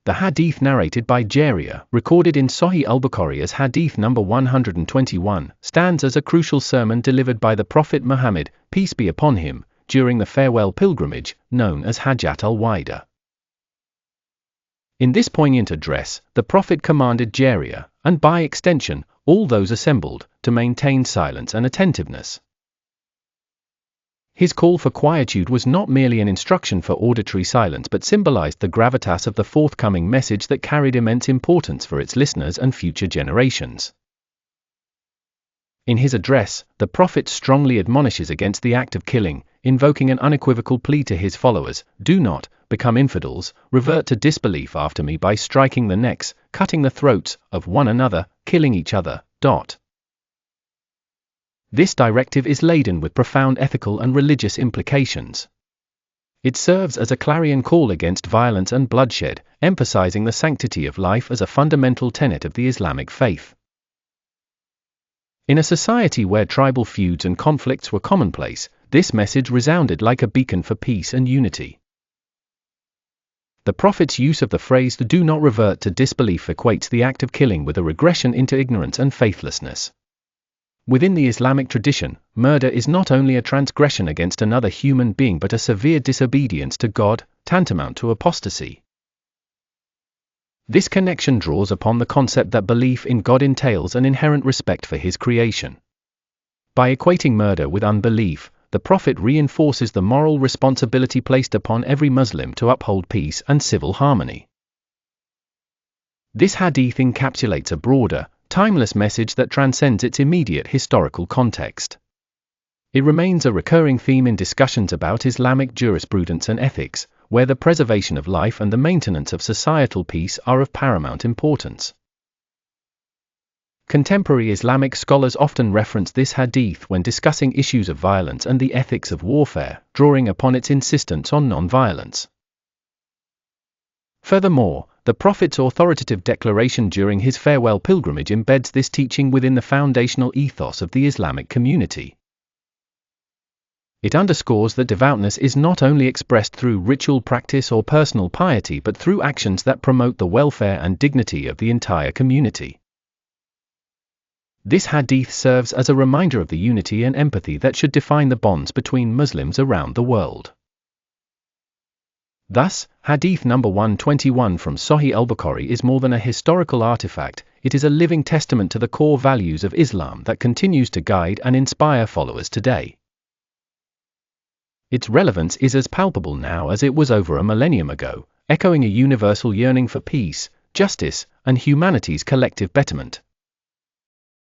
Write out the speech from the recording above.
The hadith narrated by Jarir, recorded in Sahi Al-Bukhari as hadith number 121, stands as a crucial sermon delivered by the Prophet Muhammad, peace be upon him, during the farewell pilgrimage, known as Hajjat-al-Wida. In this poignant address, the Prophet commanded Jarir, and by extension, all those assembled, to maintain silence and attentiveness. His call for quietude was not merely an instruction for auditory silence but symbolized the gravitas of the forthcoming message that carried immense importance for its listeners and future generations. In his address, the Prophet strongly admonishes against the act of killing, invoking an unequivocal plea to his followers: "Do not become infidels, revert to disbelief after me by striking the necks, cutting the throats of one another, killing each other." This directive is laden with profound ethical and religious implications. It serves as a clarion call against violence and bloodshed, emphasizing the sanctity of life as a fundamental tenet of the Islamic faith. In a society where tribal feuds and conflicts were commonplace, this message resounded like a beacon for peace and unity. The Prophet's use of the phrase "do not revert to disbelief" equates the act of killing with a regression into ignorance and faithlessness. Within the Islamic tradition, murder is not only a transgression against another human being but a severe disobedience to God, tantamount to apostasy. This connection draws upon the concept that belief in God entails an inherent respect for His creation. By equating murder with unbelief, the Prophet reinforces the moral responsibility placed upon every Muslim to uphold peace and civil harmony. This hadith encapsulates a broader, timeless message that transcends its immediate historical context. It remains a recurring theme in discussions about Islamic jurisprudence and ethics, where the preservation of life and the maintenance of societal peace are of paramount importance. Contemporary Islamic scholars often reference this hadith when discussing issues of violence and the ethics of warfare, drawing upon its insistence on non-violence. Furthermore, the Prophet's authoritative declaration during his farewell pilgrimage embeds this teaching within the foundational ethos of the Islamic community. It underscores that devoutness is not only expressed through ritual practice or personal piety but through actions that promote the welfare and dignity of the entire community. This hadith serves as a reminder of the unity and empathy that should define the bonds between Muslims around the world. Thus, hadith number 121 from Sahi Al-Bukhari is more than a historical artifact, it is a living testament to the core values of Islam that continues to guide and inspire followers today. Its relevance is as palpable now as it was over a millennium ago, echoing a universal yearning for peace, justice, and humanity's collective betterment.